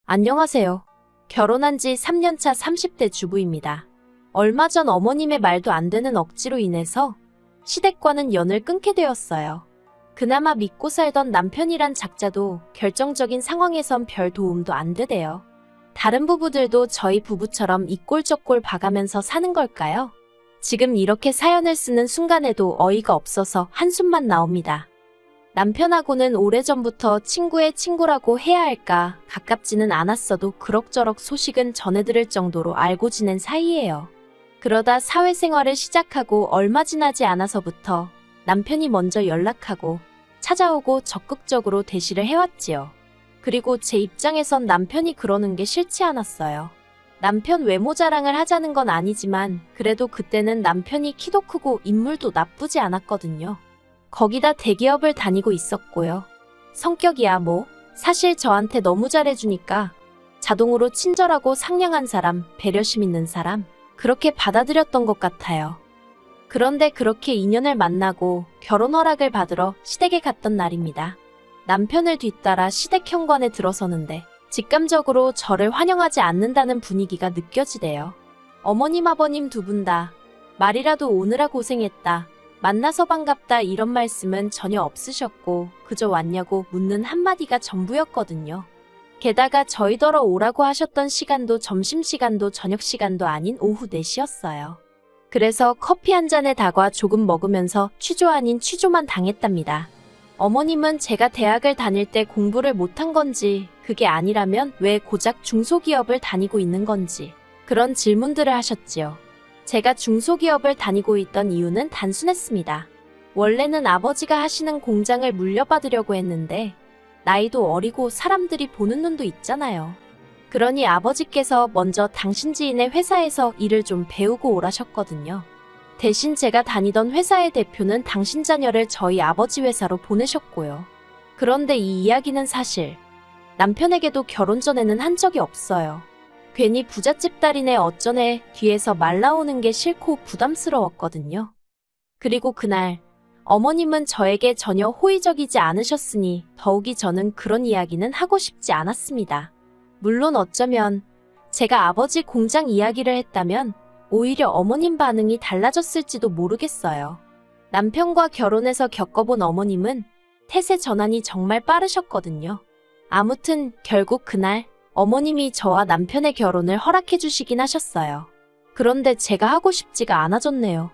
안녕하세요. 결혼한 지 3년차 30대 주부입니다. 얼마 전 어머님의 말도 안 되는 억지로 인해서 시댁과는 연을 끊게 되었어요. 그나마 믿고 살던 남편이란 작자도 결정적인 상황에선 별 도움도 안 되대요. 다른 부부들도 저희 부부처럼 이 꼴 저 꼴 봐가면서 사는 걸까요? 지금 이렇게 사연을 쓰는 순간에도 어이가 없어서 한숨만 나옵니다. 남편하고는 오래전부터 친구의 친구라고 해야 할까 가깝지는 않았어도 그럭저럭 소식은 전해들을 정도로 알고 지낸 사이예요. 그러다 사회생활을 시작하고 얼마 지나지 않아서부터 남편이 먼저 연락하고 찾아오고 적극적으로 대시를 해왔지요. 그리고 제 입장에선 남편이 그러는 게 싫지 않았어요. 남편 외모 자랑을 하자는 건 아니지만 그래도 그때는 남편이 키도 크고 인물도 나쁘지 않았거든요. 거기다 대기업을 다니고 있었고요. 성격이야 뭐 사실 저한테 너무 잘해주니까 자동으로 친절하고 상냥한 사람, 배려심 있는 사람 그렇게 받아들였던 것 같아요. 그런데 그렇게 인연을 만나고 결혼 허락을 받으러 시댁에 갔던 날입니다. 남편을 뒤따라 시댁 현관에 들어서는데 직감적으로 저를 환영하지 않는다는 분위기가 느껴지대요. 어머님 아버님 두 분 다 말이라도 오느라 고생했다. 만나서 반갑다 이런 말씀은 전혀 없으셨고 그저 왔냐고 묻는 한마디가 전부였거든요. 게다가 저희더러 오라고 하셨던 시간도 점심시간도 저녁시간도 아닌 오후 4시였어요. 그래서 커피 한 잔에 다과 조금 먹으면서 취조 아닌 취조만 당했답니다. 어머님은 제가 대학을 다닐 때 공부를 못한 건지 그게 아니라면 왜 고작 중소기업을 다니고 있는 건지 그런 질문들을 하셨지요. 제가 중소기업을 다니고 있던 이유는 단순했습니다. 원래는 아버지가 하시는 공장을 물려받으려고 했는데 나이도 어리고 사람들이 보는 눈도 있잖아요. 그러니 아버지께서 먼저 당신 지인의 회사에서 일을 좀 배우고 오라셨거든요. 대신 제가 다니던 회사의 대표는 당신 자녀를 저희 아버지 회사로 보내셨고요. 그런데 이 이야기는 사실 남편에게도 결혼 전에는 한 적이 없어요. 괜히 부잣집 딸이네 어쩌네 뒤에서 말 나오는 게 싫고 부담스러웠거든요. 그리고 그날 어머님은 저에게 전혀 호의적이지 않으셨으니 더욱이 저는 그런 이야기는 하고 싶지 않았습니다. 물론 어쩌면 제가 아버지 공장 이야기를 했다면 오히려 어머님 반응이 달라졌을지도 모르겠어요. 남편과 결혼해서 겪어본 어머님은 태세 전환이 정말 빠르셨거든요. 아무튼 결국 그날 어머님이 저와 남편의 결혼을 허락해 주시긴 하셨어요. 그런데 제가 하고 싶지가 않아졌네요.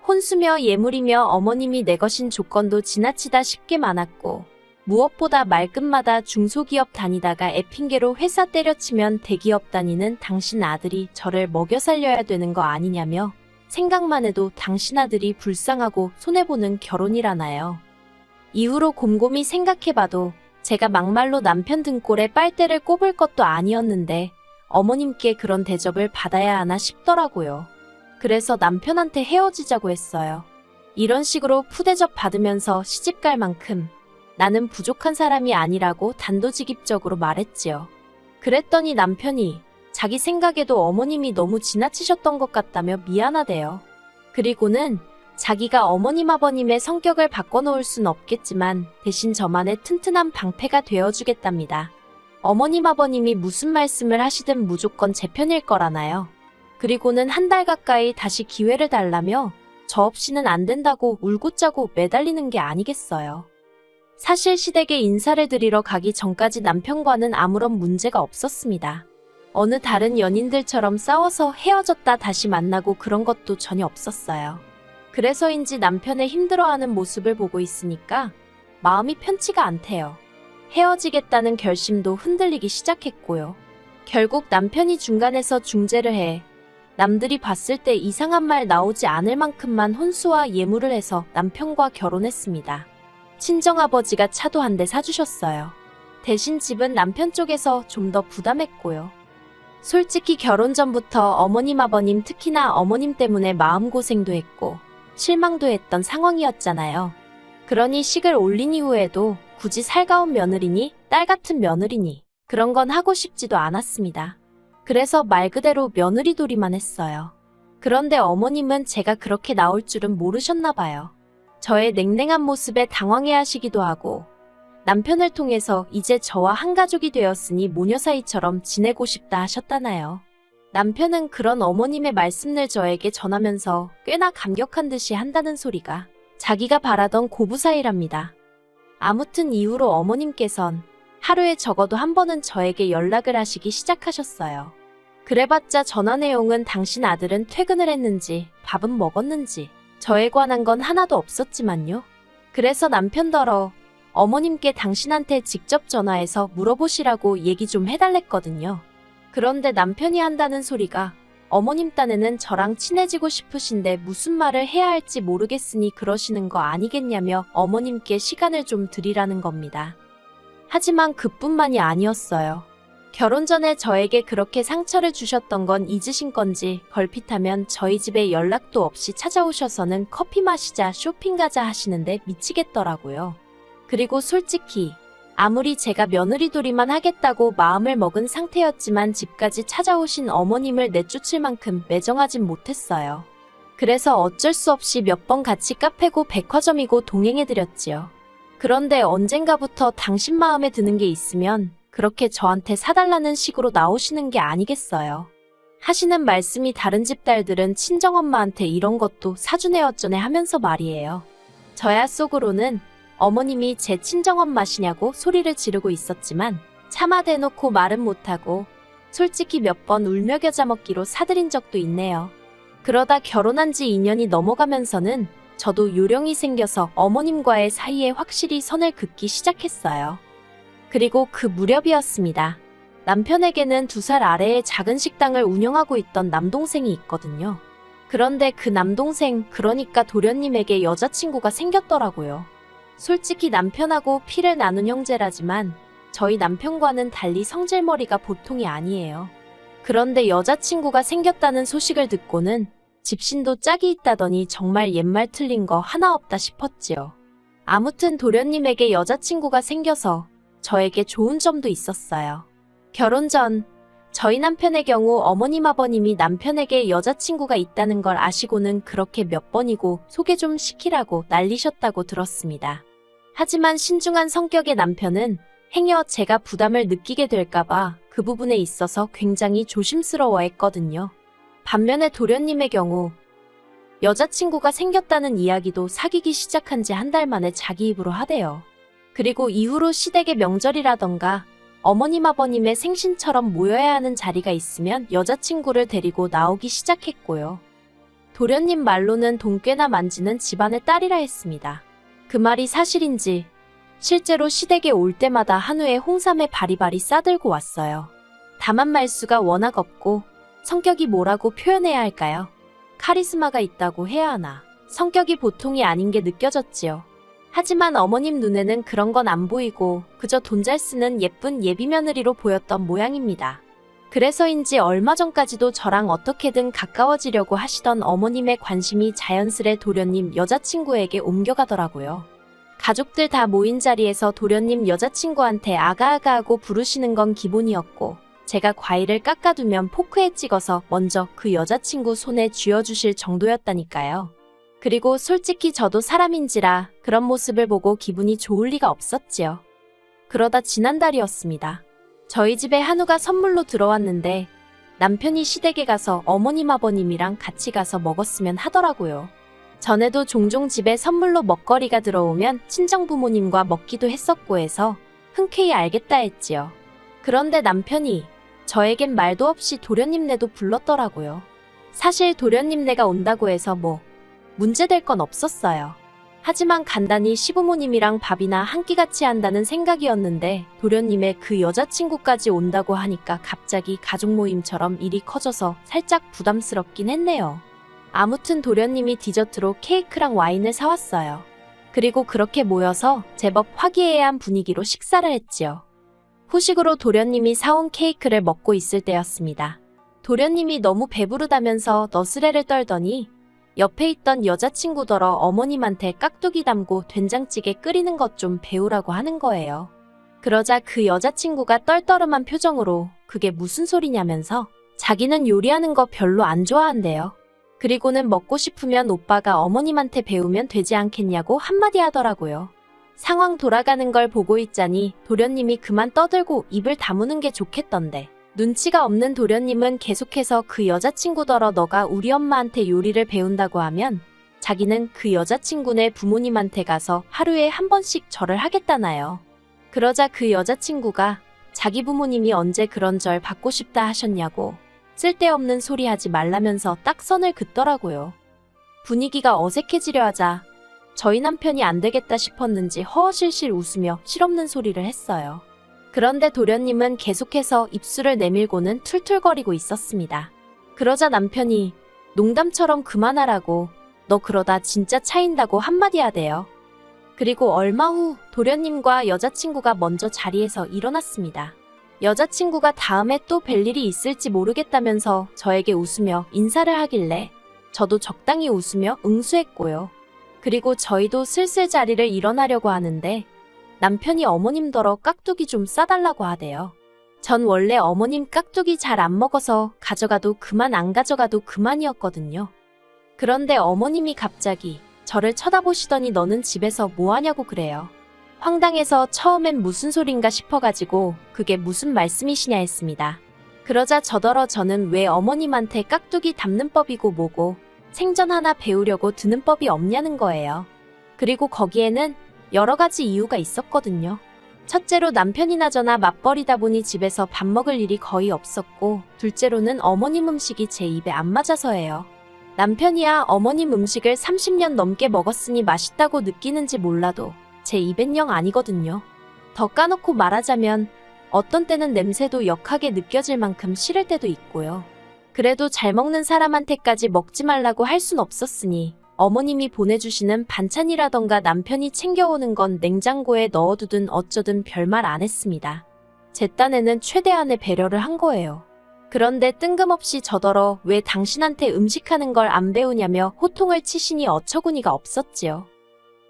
혼수며 예물이며 어머님이 내거신 조건도 지나치다 쉽게 많았고 무엇보다 말끝마다 중소기업 다니다가 애핑계로 회사 때려치면 대기업 다니는 당신 아들이 저를 먹여 살려야 되는 거 아니냐며 생각만 해도 당신 아들이 불쌍하고 손해보는 결혼이라나요. 이후로 곰곰이 생각해봐도 제가 막말로 남편 등골에 빨대를 꼽을 것도 아니었는데 어머님께 그런 대접을 받아야 하나 싶더라고요. 그래서 남편한테 헤어지자고 했어요. 이런 식으로 푸대접 받으면서 시집갈 만큼 나는 부족한 사람이 아니라고 단도직입적으로 말했지요. 그랬더니 남편이 자기 생각에도 어머님이 너무 지나치셨던 것 같다며 미안하대요. 그리고는 자기가 어머님 아버님의 성격을 바꿔놓을 순 없겠지만 대신 저만의 튼튼한 방패가 되어주겠답니다. 어머님 아버님이 무슨 말씀을 하시든 무조건 제 편일 거라나요. 그리고는 한 달 가까이 다시 기회를 달라며 저 없이는 안 된다고 울고 짜고 매달리는 게 아니겠어요. 사실 시댁에 인사를 드리러 가기 전까지 남편과는 아무런 문제가 없었습니다. 어느 다른 연인들처럼 싸워서 헤어졌다 다시 만나고 그런 것도 전혀 없었어요. 그래서인지 남편의 힘들어하는 모습을 보고 있으니까 마음이 편치가 않대요. 헤어지겠다는 결심도 흔들리기 시작했고요. 결국 남편이 중간에서 중재를 해 남들이 봤을 때 이상한 말 나오지 않을 만큼만 혼수와 예물을 해서 남편과 결혼했습니다. 친정아버지가 차도 한 대 사주셨어요. 대신 집은 남편 쪽에서 좀 더 부담했고요. 솔직히 결혼 전부터 어머님 아버님 특히나 어머님 때문에 마음고생도 했고 실망도 했던 상황이었잖아요. 그러니 식을 올린 이후에도 굳이 살가운 며느리니 딸 같은 며느리니 그런 건 하고 싶지도 않았습니다. 그래서 말 그대로 며느리돌이만 했어요. 그런데 어머님은 제가 그렇게 나올 줄은 모르셨나 봐요. 저의 냉랭한 모습에 당황해하시기도 하고 남편을 통해서 이제 저와 한 가족이 되었으니 모녀 사이처럼 지내고 싶다 하셨다나요. 남편은 그런 어머님의 말씀을 저에게 전하면서 꽤나 감격한 듯이 한다는 소리가 자기가 바라던 고부 사이랍니다. 아무튼 이후로 어머님께선 하루에 적어도 한 번은 저에게 연락을 하시기 시작하셨어요. 그래봤자 전화 내용은 당신 아들은 퇴근을 했는지 밥은 먹었는지 저에 관한 건 하나도 없었지만요. 그래서 남편더러 어머님께 당신한테 직접 전화해서 물어보시라고 얘기 좀 해달랬거든요. 그런데 남편이 한다는 소리가 어머님 딴에는 저랑 친해지고 싶으신데 무슨 말을 해야 할지 모르겠으니 그러시는 거 아니겠냐며 어머님께 시간을 좀 드리라는 겁니다. 하지만 그뿐만이 아니었어요. 결혼 전에 저에게 그렇게 상처를 주셨던 건 잊으신 건지 걸핏하면 저희 집에 연락도 없이 찾아오셔서는 커피 마시자 쇼핑 가자 하시는데 미치겠더라고요. 그리고 솔직히 아무리 제가 며느리돌이만 하겠다고 마음을 먹은 상태였지만 집까지 찾아오신 어머님을 내쫓을 만큼 매정하진 못했어요. 그래서 어쩔 수 없이 몇 번 같이 카페고 백화점이고 동행해드렸지요. 그런데 언젠가부터 당신 마음에 드는 게 있으면 그렇게 저한테 사달라는 식으로 나오시는 게 아니겠어요. 하시는 말씀이 다른 집 딸들은 친정엄마한테 이런 것도 사주네 어쩌네 하면서 말이에요. 저야 속으로는 어머님이 제 친정엄마시냐고 소리를 지르고 있었지만 차마 대놓고 말은 못하고 솔직히 몇 번 울며 겨자 먹기로 사드린 적도 있네요. 그러다 결혼한 지 2년이 넘어가면서는 저도 요령이 생겨서 어머님과의 사이에 확실히 선을 긋기 시작했어요. 그리고 그 무렵이었습니다. 남편에게는 2살 아래의 작은 식당을 운영하고 있던 남동생이 있거든요. 그런데 그 남동생, 그러니까 도련님에게 여자친구가 생겼더라고요. 솔직히 남편하고 피를 나눈 형제라지만 저희 남편과는 달리 성질머리가 보통이 아니에요. 그런데 여자친구가 생겼다는 소식을 듣고는 집신도 짝이 있다더니 정말 옛말 틀린 거 하나 없다 싶었지요. 아무튼 도련님에게 여자친구가 생겨서 저에게 좋은 점도 있었어요. 결혼 전 저희 남편의 경우 어머님 아버님이 남편에게 여자친구가 있다는 걸 아시고는 그렇게 몇 번이고 소개 좀 시키라고 난리셨다고 들었습니다. 하지만 신중한 성격의 남편은 행여 제가 부담을 느끼게 될까봐 그 부분에 있어서 굉장히 조심스러워했거든요. 반면에 도련님의 경우 여자친구가 생겼다는 이야기도 사귀기 시작한 지 한 달 만에 자기 입으로 하대요. 그리고 이후로 시댁의 명절이라던가 어머님 아버님의 생신처럼 모여야 하는 자리가 있으면 여자친구를 데리고 나오기 시작했고요. 도련님 말로는 돈 꽤나 만지는 집안의 딸이라 했습니다. 그 말이 사실인지 실제로 시댁에 올 때마다 한우에 홍삼에 바리바리 싸들고 왔어요. 다만 말수가 워낙 없고 성격이 뭐라고 표현해야 할까요? 카리스마가 있다고 해야 하나. 성격이 보통이 아닌 게 느껴졌지요. 하지만 어머님 눈에는 그런 건 안 보이고 그저 돈 잘 쓰는 예쁜 예비며느리로 보였던 모양입니다. 그래서인지 얼마 전까지도 저랑 어떻게든 가까워지려고 하시던 어머님의 관심이 자연스레 도련님 여자친구에게 옮겨가더라고요. 가족들 다 모인 자리에서 도련님 여자친구한테 아가아가하고 부르시는 건 기본이었고 제가 과일을 깎아두면 포크에 찍어서 먼저 그 여자친구 손에 쥐어주실 정도였다니까요. 그리고 솔직히 저도 사람인지라 그런 모습을 보고 기분이 좋을 리가 없었지요. 그러다 지난달이었습니다. 저희 집에 한우가 선물로 들어왔는데 남편이 시댁에 가서 어머님 아버님이랑 같이 가서 먹었으면 하더라고요. 전에도 종종 집에 선물로 먹거리가 들어오면 친정부모님과 먹기도 했었고 해서 흔쾌히 알겠다 했지요. 그런데 남편이 저에겐 말도 없이 도련님네도 불렀더라고요. 사실 도련님네가 온다고 해서 뭐 문제될 건 없었어요. 하지만 간단히 시부모님이랑 밥이나 한 끼 같이 한다는 생각이었는데 도련님의 그 여자친구까지 온다고 하니까 갑자기 가족 모임처럼 일이 커져서 살짝 부담스럽긴 했네요. 아무튼 도련님이 디저트로 케이크랑 와인을 사왔어요. 그리고 그렇게 모여서 제법 화기애애한 분위기로 식사를 했지요. 후식으로 도련님이 사온 케이크를 먹고 있을 때였습니다. 도련님이 너무 배부르다면서 너스레를 떨더니 옆에 있던 여자친구더러 어머님한테 깍두기 담고 된장찌개 끓이는 것 좀 배우라고 하는 거예요. 그러자 그 여자친구가 떨떠름한 표정으로 그게 무슨 소리냐면서 자기는 요리하는 거 별로 안 좋아한대요. 그리고는 먹고 싶으면 오빠가 어머님한테 배우면 되지 않겠냐고 한마디 하더라고요. 상황 돌아가는 걸 보고 있자니 도련님이 그만 떠들고 입을 다무는 게 좋겠던데. 눈치가 없는 도련님은 계속해서 그 여자친구더러 너가 우리 엄마한테 요리를 배운다고 하면 자기는 그 여자친구네 부모님한테 가서 하루에 한 번씩 절을 하겠다나요. 그러자 그 여자친구가 자기 부모님이 언제 그런 절 받고 싶다 하셨냐고 쓸데없는 소리 하지 말라면서 딱 선을 긋더라고요. 분위기가 어색해지려 하자 저희 남편이 안 되겠다 싶었는지 허허실실 웃으며 실없는 소리를 했어요. 그런데 도련님은 계속해서 입술을 내밀고는 툴툴거리고 있었습니다. 그러자 남편이 농담처럼 그만하라고 너 그러다 진짜 차인다고 한마디 하대요. 그리고 얼마 후 도련님과 여자친구가 먼저 자리에서 일어났습니다. 여자친구가 다음에 또 뵐 일이 있을지 모르겠다면서 저에게 웃으며 인사를 하길래 저도 적당히 웃으며 응수했고요. 그리고 저희도 슬슬 자리를 일어나려고 하는데 남편이 어머님더러 깍두기 좀 싸달라고 하대요. 전 원래 어머님 깍두기 잘 안 먹어서 가져가도 그만 안 가져가도 그만이었거든요. 그런데 어머님이 갑자기 저를 쳐다보시더니 너는 집에서 뭐 하냐고 그래요. 황당해서 처음엔 무슨 소린가 싶어가지고 그게 무슨 말씀이시냐 했습니다. 그러자 저더러 저는 왜 어머님한테 깍두기 담는 법이고 뭐고 생전 하나 배우려고 드는 법이 없냐는 거예요. 그리고 거기에는 여러 가지 이유가 있었거든요. 첫째로 남편이나 저나 맞벌이다 보니 집에서 밥 먹을 일이 거의 없었고 둘째로는 어머님 음식이 제 입에 안 맞아서예요. 남편이야 어머님 음식을 30년 넘게 먹었으니 맛있다고 느끼는지 몰라도 제 입엔 영 아니거든요. 더 까놓고 말하자면 어떤 때는 냄새도 역하게 느껴질 만큼 싫을 때도 있고요. 그래도 잘 먹는 사람한테까지 먹지 말라고 할 순 없었으니 어머님이 보내주시는 반찬이라던가 남편이 챙겨오는 건 냉장고에 넣어두든 어쩌든 별말 안 했습니다. 제 딴에는 최대한의 배려를 한 거예요. 그런데 뜬금없이 저더러 왜 당신한테 음식하는 걸 안 배우냐며 호통을 치시니 어처구니가 없었지요.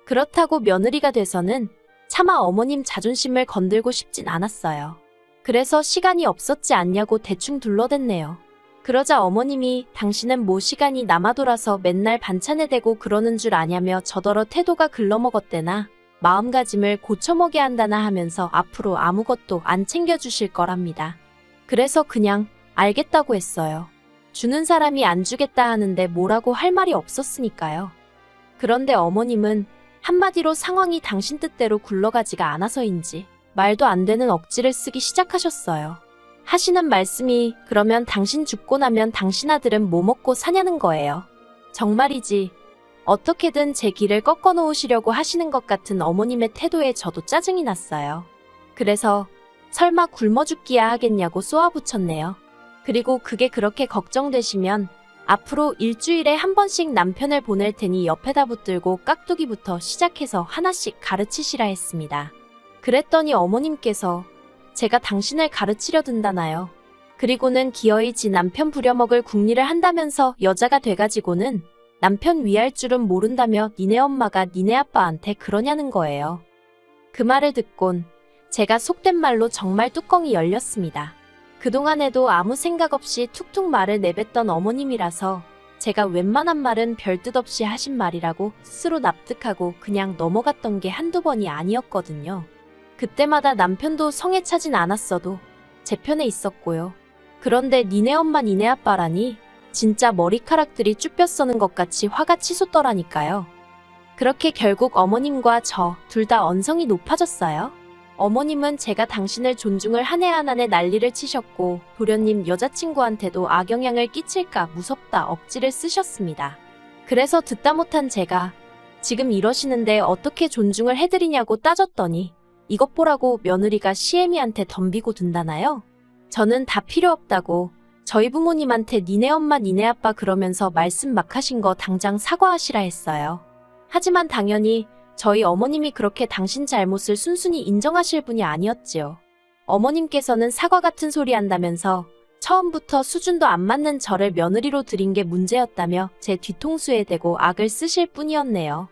그렇다고 며느리가 돼서는 차마 어머님 자존심을 건들고 싶진 않았어요. 그래서 시간이 없었지 않냐고 대충 둘러댔네요. 그러자 어머님이 당신은 뭐 시간이 남아돌아서 맨날 반찬에 대고 그러는 줄 아냐며 저더러 태도가 글러먹었대나 마음가짐을 고쳐먹게 한다나 하면서 앞으로 아무것도 안 챙겨주실 거랍니다. 그래서 그냥 알겠다고 했어요. 주는 사람이 안 주겠다 하는데 뭐라고 할 말이 없었으니까요. 그런데 어머님은 한마디로 상황이 당신 뜻대로 굴러가지가 않아서인지 말도 안 되는 억지를 쓰기 시작하셨어요. 하시는 말씀이 그러면 당신 죽고 나면 당신 아들은 뭐 먹고 사냐는 거예요. 정말이지 어떻게든 제 길을 꺾어 놓으시려고 하시는 것 같은 어머님의 태도에 저도 짜증이 났어요. 그래서 설마 굶어 죽기야 하겠냐고 쏘아붙였네요. 그리고 그게 그렇게 걱정되시면 앞으로 일주일에 한 번씩 남편을 보낼 테니 옆에다 붙들고 깍두기부터 시작해서 하나씩 가르치시라 했습니다. 그랬더니 어머님께서 제가 당신을 가르치려 든다나요. 그리고는 기어이 지 남편 부려먹을 궁리를 한다면서 여자가 돼가지고는 남편 위할 줄은 모른다며 니네 엄마가 니네 아빠한테 그러냐는 거예요. 그 말을 듣곤 제가 속된 말로 정말 뚜껑이 열렸습니다. 그동안에도 아무 생각 없이 툭툭 말을 내뱉던 어머님이라서 제가 웬만한 말은 별 뜻 없이 하신 말이라고 스스로 납득하고 그냥 넘어갔던 게 한두 번이 아니었거든요. 그때마다 남편도 성에 차진 않았어도 제 편에 있었고요. 그런데 니네 엄마 니네 아빠라니 진짜 머리카락들이 쭈뼛 서는 것 같이 화가 치솟더라니까요. 그렇게 결국 어머님과 저 둘 다 언성이 높아졌어요. 어머님은 제가 당신을 존중을 한 해 안 한 해 난리를 치셨고 도련님 여자친구한테도 악영향을 끼칠까 무섭다 억지를 쓰셨습니다. 그래서 듣다 못한 제가 지금 이러시는데 어떻게 존중을 해드리냐고 따졌더니 이것 보라고 며느리가 시애미한테 덤비고 든다나요? 저는 다 필요 없다고 저희 부모님한테 니네 엄마 니네 아빠 그러면서 말씀 막 하신 거 당장 사과하시라 했어요. 하지만 당연히 저희 어머님이 그렇게 당신 잘못을 순순히 인정하실 분이 아니었지요. 어머님께서는 사과 같은 소리 한다면서 처음부터 수준도 안 맞는 저를 며느리로 들인 게 문제였다며 제 뒤통수에 대고 악을 쓰실 뿐이었네요.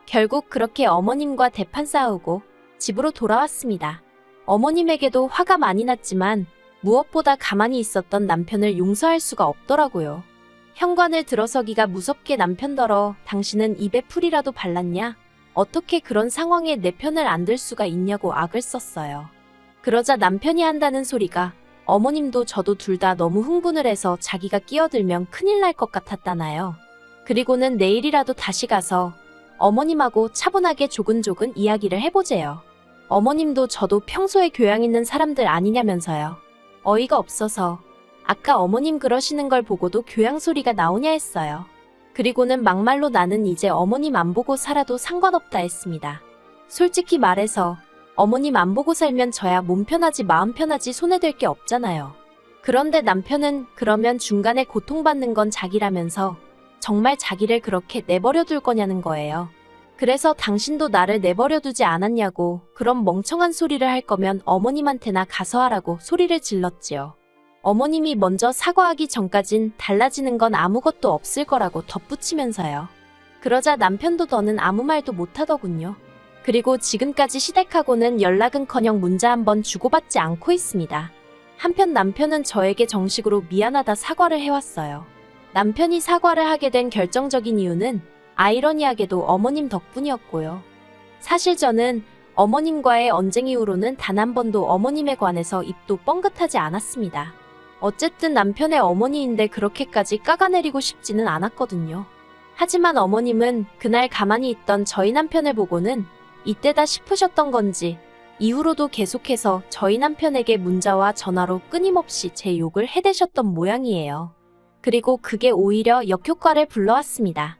결국 그렇게 어머님과 대판 싸우고 집으로 돌아왔습니다. 어머님에게도 화가 많이 났지만 무엇보다 가만히 있었던 남편을 용서할 수가 없더라고요. 현관을 들어서기가 무섭게 남편더러 당신은 입에 풀이라도 발랐냐? 어떻게 그런 상황에 내 편을 안 들 수가 있냐고 악을 썼어요. 그러자 남편이 한다는 소리가 어머님도 저도 둘 다 너무 흥분을 해서 자기가 끼어들면 큰일 날 것 같았다나요. 그리고는 내일이라도 다시 가서 어머님하고 차분하게 조근조근 이야기를 해보재요. 어머님도 저도 평소에 교양 있는 사람들 아니냐면서요. 어이가 없어서 아까 어머님 그러시는 걸 보고도 교양 소리가 나오냐 했어요. 그리고는 막말로 나는 이제 어머님 안 보고 살아도 상관없다 했습니다. 솔직히 말해서 어머님 안 보고 살면 저야 몸 편하지 마음 편하지 손해될 게 없잖아요. 그런데 남편은 그러면 중간에 고통받는 건 자기라면서 정말 자기를 그렇게 내버려 둘 거냐는 거예요. 그래서 당신도 나를 내버려 두지 않았냐고, 그럼 멍청한 소리를 할 거면 어머님한테나 가서 하라고 소리를 질렀지요. 어머님이 먼저 사과하기 전까진 달라지는 건 아무것도 없을 거라고 덧붙이면서요. 그러자 남편도 더는 아무 말도 못하더군요. 그리고 지금까지 시댁하고는 연락은커녕 문자 한 번 주고받지 않고 있습니다. 한편 남편은 저에게 정식으로 미안하다 사과를 해왔어요. 남편이 사과를 하게 된 결정적인 이유는 아이러니하게도 어머님 덕분이었고요. 사실 저는 어머님과의 언쟁 이후로는 단 한 번도 어머님에 관해서 입도 뻥긋하지 않았습니다. 어쨌든 남편의 어머니인데 그렇게까지 까가내리고 싶지는 않았거든요. 하지만 어머님은 그날 가만히 있던 저희 남편을 보고는 이때다 싶으셨던 건지 이후로도 계속해서 저희 남편에게 문자와 전화로 끊임없이 제 욕을 해대셨던 모양이에요. 그리고 그게 오히려 역효과를 불러왔습니다.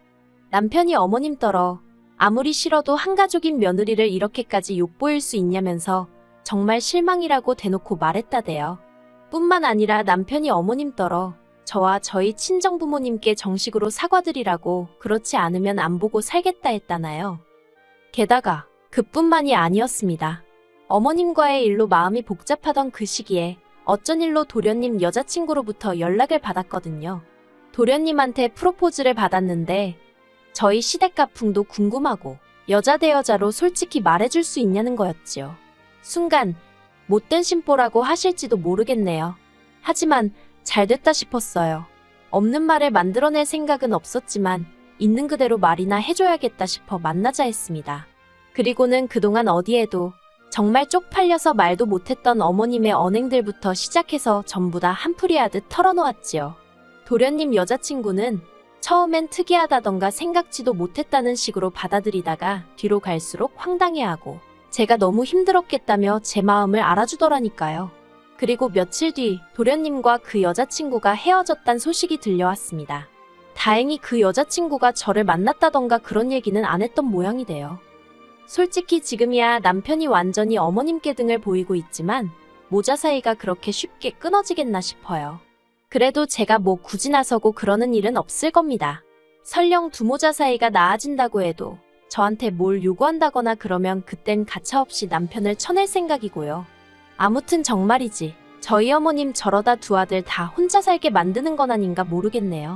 남편이 어머님 떨어 아무리 싫어도 한가족인 며느리를 이렇게까지 욕보일 수 있냐면서 정말 실망이라고 대놓고 말했다대요. 뿐만 아니라 남편이 어머님 떨어 저와 저희 친정부모님께 정식으로 사과드리라고, 그렇지 않으면 안 보고 살겠다 했다나요. 게다가 그뿐만이 아니었습니다. 어머님과의 일로 마음이 복잡하던 그 시기에 어쩐 일로 도련님 여자친구로부터 연락을 받았거든요. 도련님한테 프로포즈를 받았는데 저희 시댁 가풍도 궁금하고 여자 대 여자로 솔직히 말해줄 수 있냐는 거였지요. 순간 못된 심보라고 하실지도 모르겠네요. 하지만 잘됐다 싶었어요. 없는 말을 만들어낼 생각은 없었지만 있는 그대로 말이나 해줘야겠다 싶어 만나자 했습니다. 그리고는 그동안 어디에도 정말 쪽팔려서 말도 못했던 어머님의 언행들부터 시작해서 전부 다 한풀이하듯 털어놓았지요. 도련님 여자친구는 처음엔 특이하다던가 생각지도 못했다는 식으로 받아들이다가 뒤로 갈수록 황당해하고 제가 너무 힘들었겠다며 제 마음을 알아주더라니까요. 그리고 며칠 뒤 도련님과 그 여자친구가 헤어졌단 소식이 들려왔습니다. 다행히 그 여자친구가 저를 만났다던가 그런 얘기는 안 했던 모양이 돼요. 솔직히 지금이야 남편이 완전히 어머님께 등을 보이고 있지만 모자 사이가 그렇게 쉽게 끊어지겠나 싶어요. 그래도 제가 뭐 굳이 나서고 그러는 일은 없을 겁니다. 설령 두 모자 사이가 나아진다고 해도 저한테 뭘 요구한다거나 그러면 그땐 가차없이 남편을 쳐낼 생각이고요. 아무튼 정말이지 저희 어머님 저러다 두 아들 다 혼자 살게 만드는 건 아닌가 모르겠네요.